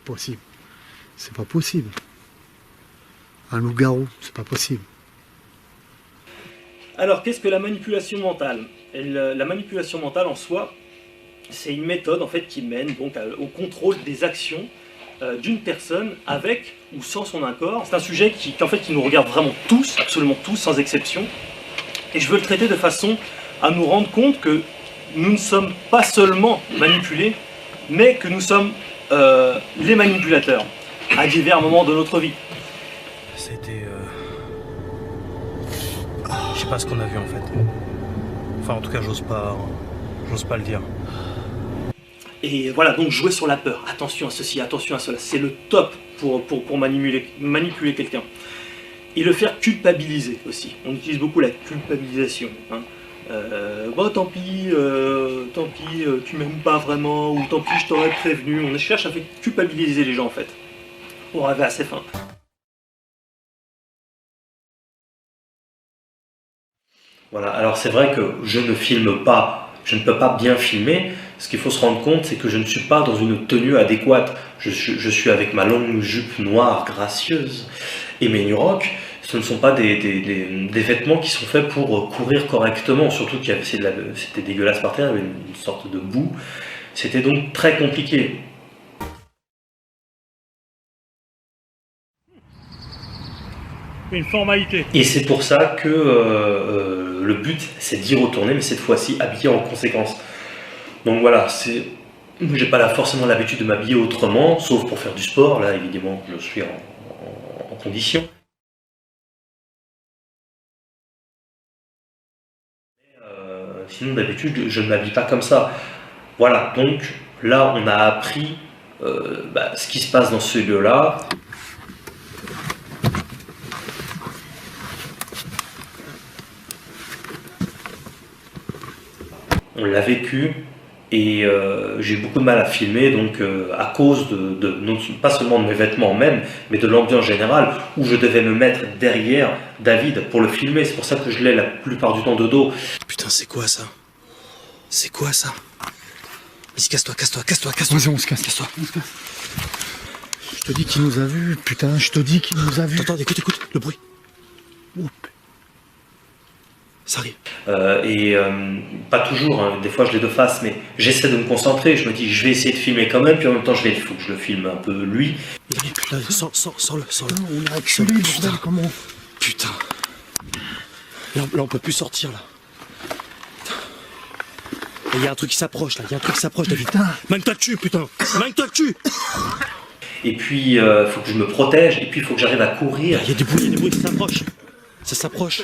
possible. C'est pas possible. Un loup-garou, c'est pas possible. Alors, qu'est-ce que la manipulation mentale? La manipulation mentale en soi, c'est une méthode en fait qui mène donc au contrôle des actions d'une personne avec ou sans son accord. C'est un sujet qui nous regarde vraiment tous, absolument tous, sans exception. Et je veux le traiter de façon à nous rendre compte que nous ne sommes pas seulement manipulés, mais que nous sommes les manipulateurs à divers moments de notre vie. C'était... Je sais pas ce qu'on a vu en fait. Enfin en tout cas j'ose pas le dire. Et voilà, donc jouer sur la peur. Attention à ceci, attention à cela. C'est le top pour manipuler quelqu'un. Et le faire culpabiliser aussi. On utilise beaucoup la culpabilisation. Hein. Bon, tant pis, tu m'aimes pas vraiment, ou tant pis, je t'aurais prévenu. On cherche à faire culpabiliser les gens en fait. Pour arriver à ses fins. Voilà, alors c'est vrai que je ne filme pas, je ne peux pas bien filmer. Ce qu'il faut se rendre compte, c'est que je ne suis pas dans une tenue adéquate. Je suis avec ma longue jupe noire gracieuse et mes nurocs. Ce ne sont pas des vêtements qui sont faits pour courir correctement, surtout que c'était dégueulasse par terre, il y avait une sorte de boue. C'était donc très compliqué. Une formalité. Et c'est pour ça que le but, c'est d'y retourner, mais cette fois-ci habillé en conséquence. Donc voilà, j'ai pas forcément l'habitude de m'habiller autrement, sauf pour faire du sport. Là, évidemment, je suis en condition. Sinon, d'habitude, je ne m'habille pas comme ça. Voilà, donc là, on a appris ce qui se passe dans ce lieu-là. On l'a vécu et j'ai eu beaucoup de mal à filmer, donc à cause pas seulement de mes vêtements même, mais de l'ambiance générale où je devais me mettre derrière David pour le filmer. C'est pour ça que je l'ai la plupart du temps de dos. Putain, c'est quoi ça? C'est quoi ça? Vas-y, casse-toi. Vas-y, on se casse. Casse-toi. Je te dis qu'il nous a vus, putain, je te dis qu'il nous a vus. Attends, écoute, le bruit. Oh, Ça arrive. Pas toujours, hein. Des fois je l'ai de face, mais j'essaie de me concentrer. Je me dis, je vais essayer de filmer quand même, puis en même temps, il faut que je le filme un peu lui. Putain, sors-le. on a acculé, bordel, comment? Putain. Là, on peut plus sortir, là. Il y a un truc qui s'approche, là. David. Putain. Manque-toi dessus, putain. Manque-toi dessus. Et puis, il faut que je me protège, et puis il faut que j'arrive à courir. Il y a des bruits qui s'approchent. Ça s'approche.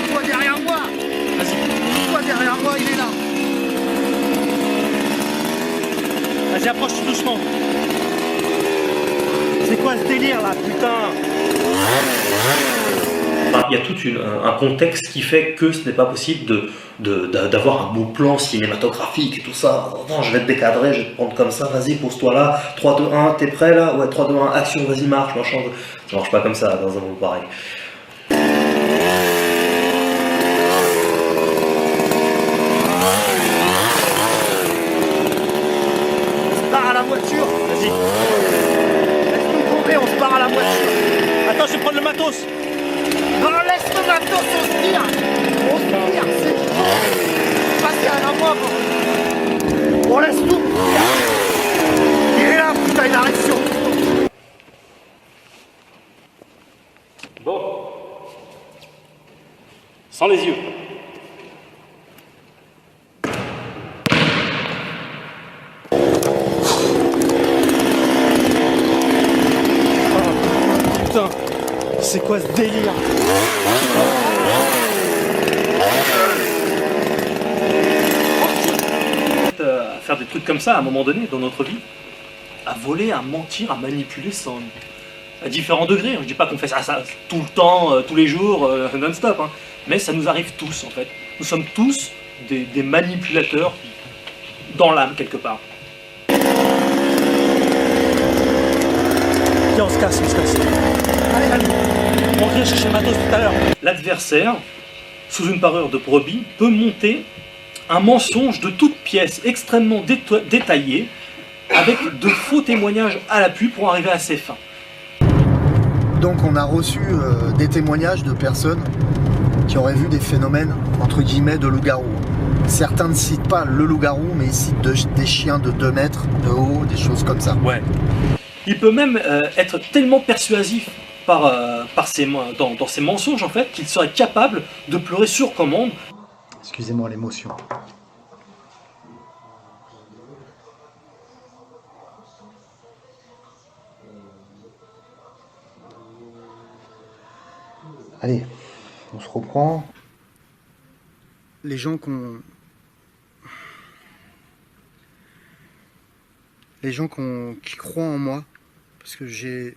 Toi derrière moi. Vas-y. Toi derrière moi, il est là. Vas-y, approche tout doucement. C'est quoi ce délire, là, putain? Il y a tout un contexte qui fait que ce n'est pas possible d'avoir un beau plan cinématographique et tout ça. Attends, je vais te décadrer, je vais te prendre comme ça, vas-y, pose-toi là. 3, 2, 1, t'es prêt là? Ouais, 3, 2, 1, action, vas-y, marche, machin. Ça marche pas comme ça dans un monde pareil. On se barre à la voiture. Vas-y. Laisse-nous tomber, on se barre à la voiture. Attends, je vais prendre le matos. Non, laisse le matos, on se tire, c'est bon. Passez à la moi, on laisse tout. Il est là, putain, il arrive sur nous. Bon. Sans les yeux. Putain, c'est quoi ce délire? À faire des trucs comme ça à un moment donné dans notre vie, à voler, à mentir, à manipuler à différents degrés. Je dis pas qu'on fait ça tout le temps, tous les jours, non-stop, hein. Mais ça nous arrive tous en fait. Nous sommes tous des manipulateurs dans l'âme quelque part. Viens, on se casse. Allez. On revient chercher le matos tout à l'heure. L'adversaire, sous une parure de brebis, peut monter un mensonge de toute pièce pièce extrêmement détaillée, avec de faux témoignages à l'appui pour arriver à ses fins. Donc on a reçu des témoignages de personnes qui auraient vu des phénomènes, entre guillemets, de loup-garou. Certains ne citent pas le loup-garou, mais ils citent des chiens de 2 mètres de haut, des choses comme ça. Ouais. Il peut même être tellement persuasif dans ses mensonges en fait, qu'il serait capable de pleurer sur commande. Excusez-moi l'émotion. Allez, on se reprend. Les gens qui croient en moi, parce que j'ai...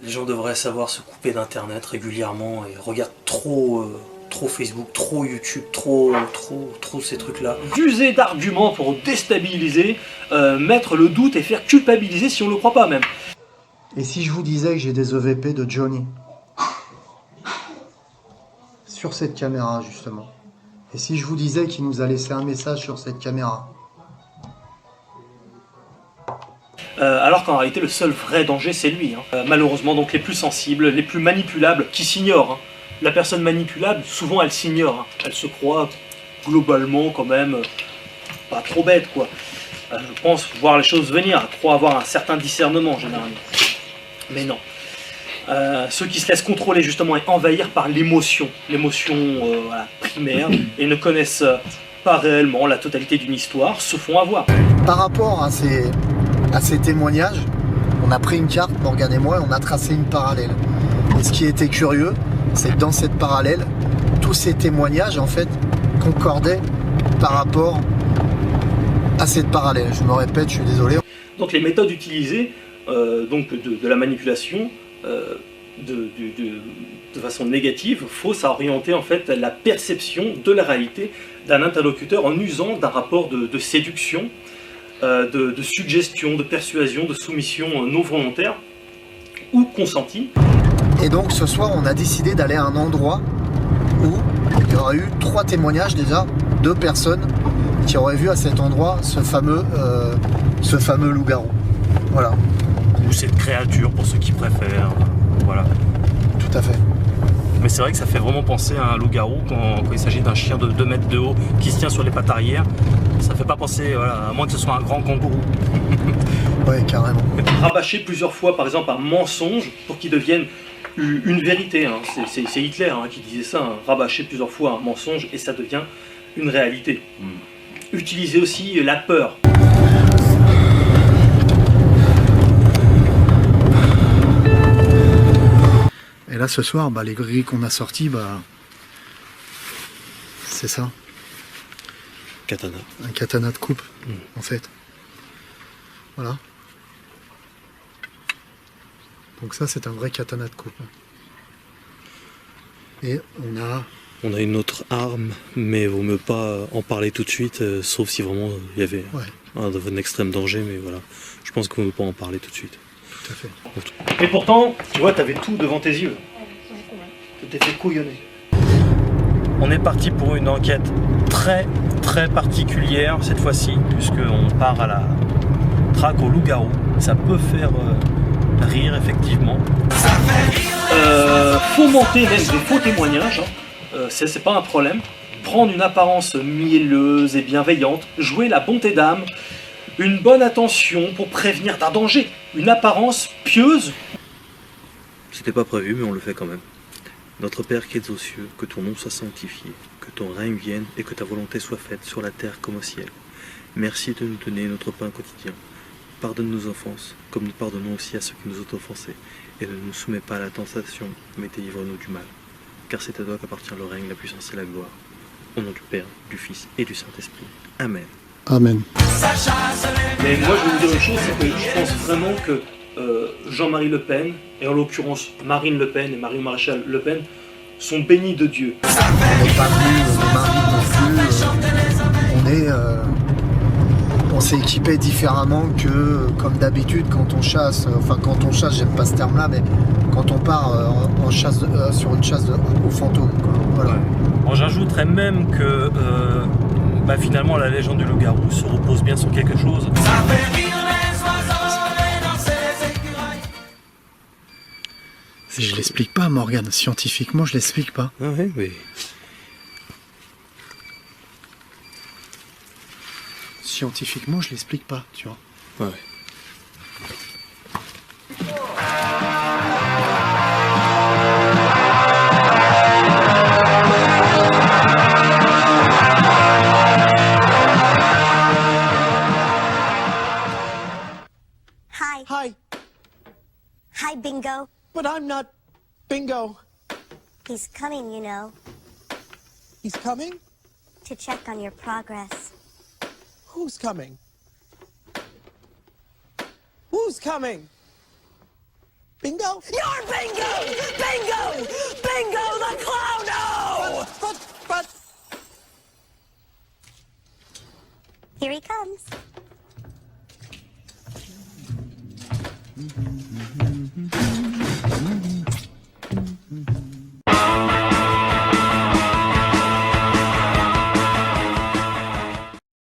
Les gens devraient savoir se couper d'internet régulièrement et regardent trop Facebook, trop YouTube, trop ces trucs-là. User d'arguments pour déstabiliser, mettre le doute et faire culpabiliser si on ne le croit pas même. Et si je vous disais que j'ai des EVP de Johnny sur cette caméra justement? Et si je vous disais qu'il nous a laissé un message sur cette caméra? Alors qu'en réalité le seul vrai danger c'est lui. Malheureusement donc les plus sensibles, les plus manipulables qui s'ignorent. La personne manipulable souvent elle s'ignore. Elle se croit globalement quand même pas trop bête quoi. Je pense voir les choses venir, elle croit avoir un certain discernement généralement. Mais non. Ceux qui se laissent contrôler justement et envahir par l'émotion voilà, primaire, et ne connaissent pas réellement la totalité d'une histoire, se font avoir. Par rapport à ces témoignages, on a pris une carte, Morgane et moi, et on a tracé une parallèle. Et ce qui était curieux, c'est que dans cette parallèle, tous ces témoignages en fait concordaient par rapport à cette parallèle. Je me répète, je suis désolé. Donc les méthodes utilisées donc de la manipulation de façon négative, fausse à orienter en fait la perception de la réalité d'un interlocuteur en usant d'un rapport de séduction, de suggestion, de persuasion, de soumission non volontaire ou consentie. Et donc ce soir on a décidé d'aller à un endroit où il y aura eu 3 témoignages déjà, 2 personnes qui auraient vu à cet endroit ce fameux loup-garou. Voilà. Ou cette créature pour ceux qui préfèrent. Voilà. Tout à fait. Mais c'est vrai que ça fait vraiment penser à un loup-garou quand il s'agit d'un chien de 2 mètres de haut qui se tient sur les pattes arrière. Ça fait pas penser, voilà, à moins que ce soit un grand kangourou. Ouais, carrément. Rabâcher plusieurs fois par exemple un mensonge pour qu'il devienne une vérité. C'est Hitler qui disait ça, rabâcher plusieurs fois un mensonge et ça devient une réalité. Utiliser aussi la peur. Et là ce soir, les grilles qu'on a sortis, c'est ça. Katana. Un katana de coupe, en fait. Voilà. Donc ça c'est un vrai katana de coupe. Et on a une autre arme, mais vaut mieux pas en parler tout de suite, sauf si vraiment il y avait un extrême danger, mais voilà. Je pense qu'on ne peut pas en parler tout de suite. Tout à fait. Et pourtant, tu vois, t'avais tout devant tes yeux. Tu t'es fait couillonner. On est parti pour une enquête très particulière cette fois-ci, puisqu'on part à la traque au loup-garou. Ça peut faire rire effectivement. Fomenter même des faux témoignages, c'est pas un problème. Prendre une apparence mielleuse et bienveillante, jouer la bonté d'âme, une bonne attention pour prévenir d'un danger, une apparence pieuse. C'était pas prévu, mais on le fait quand même. Notre Père qui es aux cieux, que ton nom soit sanctifié, que ton règne vienne et que ta volonté soit faite sur la terre comme au ciel. Merci de nous donner notre pain quotidien. Pardonne nos offenses, comme nous pardonnons aussi à ceux qui nous ont offensés. Et ne nous soumets pas à la tentation, mais délivre-nous du mal. Car c'est à toi qu'appartient le règne, la puissance et la gloire. Au nom du Père, du Fils et du Saint-Esprit. Amen. Amen. Mais moi je vais vous dire une chose, c'est que je pense vraiment que Jean-Marie Le Pen, et en l'occurrence Marine Le Pen et Marie Maréchal Le Pen, sont bénis de Dieu. On n'est pas venu de Marie non plus. On s'est équipé différemment que comme d'habitude quand on chasse. Enfin quand on chasse, j'aime pas ce terme-là, mais quand on part en chasse sur une chasse aux fantômes, quoi. Voilà. Bon, j'ajouterais même que finalement la légende du loup-garou se repose bien sur quelque chose. Je l'explique pas, Morgane. Scientifiquement, je l'explique pas. Ah oui, oui. Scientifiquement, je l'explique pas, tu vois. Ouais. Hi. Hi, Hi, Bingo. but I'm not Bingo. He's coming, you know, He's coming? to check on your progress. Who's coming? Who's coming? Bingo? You're Bingo! Bingo! Bingo the Clowno! But... Here he comes.